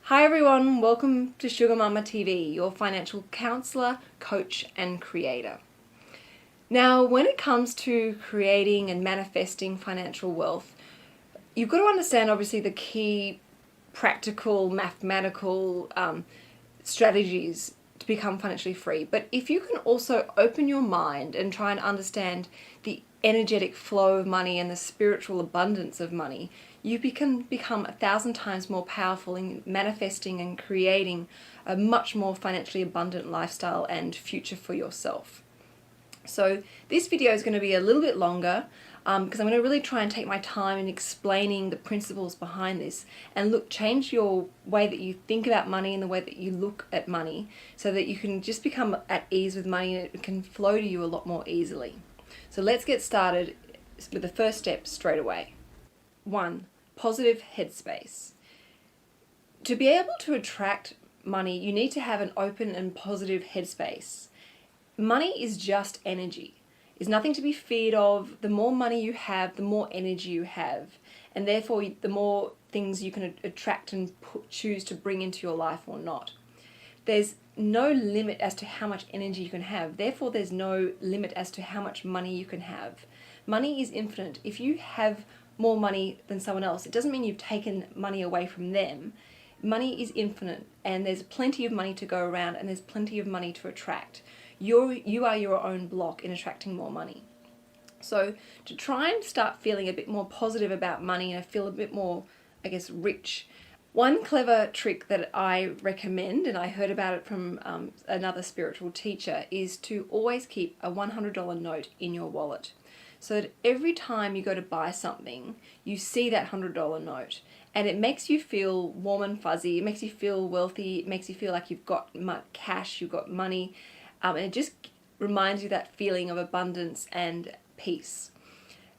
Hi everyone, welcome to Sugar Mama TV, your financial counselor, coach and creator. Now, when it comes to creating and manifesting financial wealth, you've got to understand obviously the key practical, mathematical strategies to become financially free. But if you can also open your mind and try and understand the energetic flow of money and the spiritual abundance of money, you can become 1,000 times more powerful in manifesting and creating a much more financially abundant lifestyle and future for yourself. So this video is going to be a little bit longer because I'm going to really try and take my time in explaining the principles behind this and change your way that you think about money and the way that you look at money so that you can just become at ease with money and it can flow to you a lot more easily. So let's get started with the first step straight away. 1. Positive headspace. To be able to attract money, you need to have an open and positive headspace. Money is just energy. It's nothing to be feared of. The more money you have, the more energy you have. And therefore, the more things you can attract and choose to bring into your life or not. There's no limit as to how much energy you can have. Therefore, there's no limit as to how much money you can have. Money is infinite. If you have more money than someone else, it doesn't mean you've taken money away from them. Money is infinite and there's plenty of money to go around and there's plenty of money to attract. You are your own block in attracting more money. So to try and start feeling a bit more positive about money and feel a bit more, rich, one clever trick that I recommend, and I heard about it from another spiritual teacher, is to always keep a $100 note in your wallet. So that every time you go to buy something, you see that $100 note. And it makes you feel warm and fuzzy, it makes you feel wealthy, it makes you feel like you've got cash, you've got money, and it just reminds you that feeling of abundance and peace.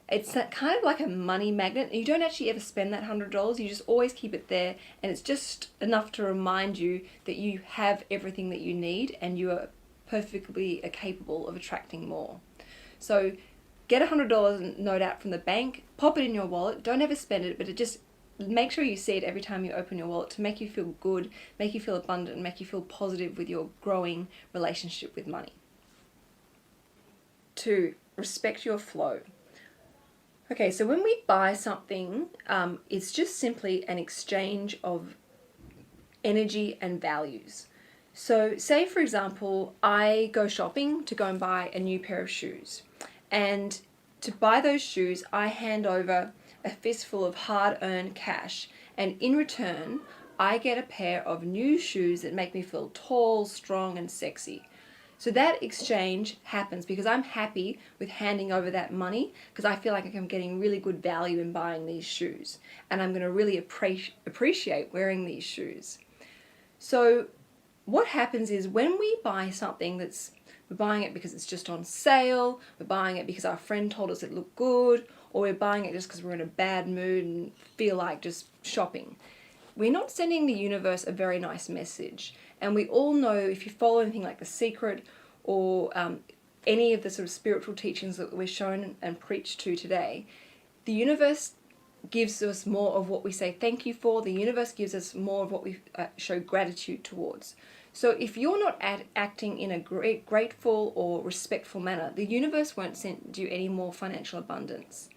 It's kind of like a money magnet. You don't actually ever spend that $100, you just always keep it there, and it's just enough to remind you that you have everything that you need and you are perfectly capable of attracting more. So get a $100 note out from the bank, pop it in your wallet, don't ever spend it, but just make sure you see it every time you open your wallet to make you feel good, make you feel abundant, and make you feel positive with your growing relationship with money. 2. Respect your flow. Okay, so when we buy something, it's just simply an exchange of energy and values. So say, for example, I go shopping to go and buy a new pair of shoes. And to buy those shoes, I hand over a fistful of hard-earned cash. And in return, I get a pair of new shoes that make me feel tall, strong, and sexy. So that exchange happens because I'm happy with handing over that money because I feel like I'm getting really good value in buying these shoes. And I'm going to really appreciate wearing these shoes. So what happens is when we buy something we're buying it because it's just on sale, we're buying it because our friend told us it looked good, or we're buying it just because we're in a bad mood and feel like just shopping. We're not sending the universe a very nice message. And we all know, if you follow anything like The Secret or any of the sort of spiritual teachings that we're shown and preached to today, the universe gives us more of what we say thank you for. The universe gives us more of what we show gratitude towards. So if you're not acting in a grateful or respectful manner, the universe won't send you any more financial abundance.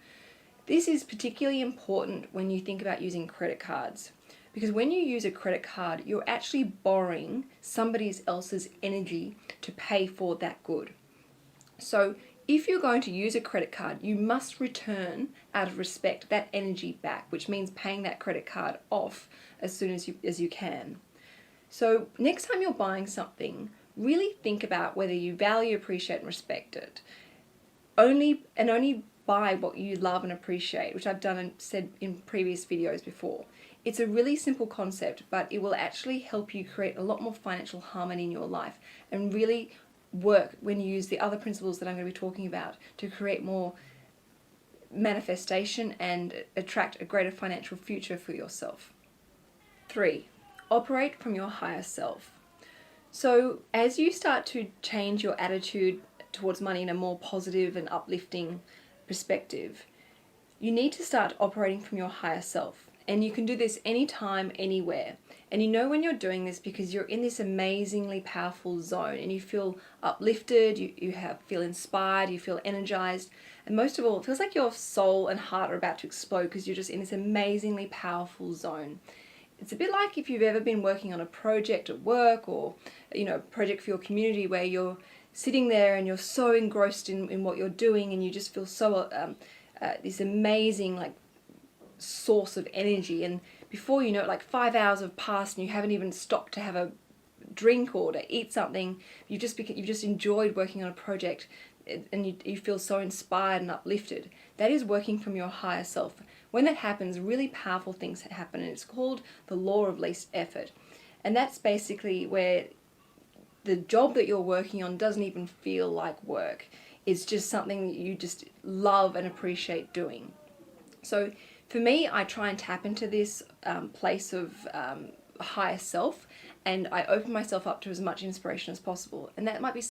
This is particularly important when you think about using credit cards. Because when you use a credit card, you're actually borrowing somebody else's energy to pay for that good. So if you're going to use a credit card, you must return, out of respect, that energy back, which means paying that credit card off as soon as you can. So next time you're buying something, really think about whether you value, appreciate, and respect it. Only buy what you love and appreciate, which I've done and said in previous videos before. It's a really simple concept, but it will actually help you create a lot more financial harmony in your life and really work when you use the other principles that I'm going to be talking about to create more manifestation and attract a greater financial future for yourself. 3. Operate from your higher self. So as you start to change your attitude towards money in a more positive and uplifting perspective, you need to start operating from your higher self. And you can do this anytime, anywhere. And you know when you're doing this because you're in this amazingly powerful zone and you feel uplifted, feel inspired, you feel energized. And most of all, it feels like your soul and heart are about to explode because you're just in this amazingly powerful zone. It's a bit like if you've ever been working on a project at work or, a project for your community where you're sitting there and you're so engrossed in what you're doing and you just feel so, this amazing source of energy. And before you know it, 5 hours have passed and you haven't even stopped to have a drink or to eat something. You've just enjoyed working on a project and you feel so inspired and uplifted. That is working from your higher self. When that happens, really powerful things happen, and it's called the law of least effort. And that's basically where the job that you're working on doesn't even feel like work. It's just something that you just love and appreciate doing. So for me, I try and tap into this place of higher self, and I open myself up to as much inspiration as possible. And that might be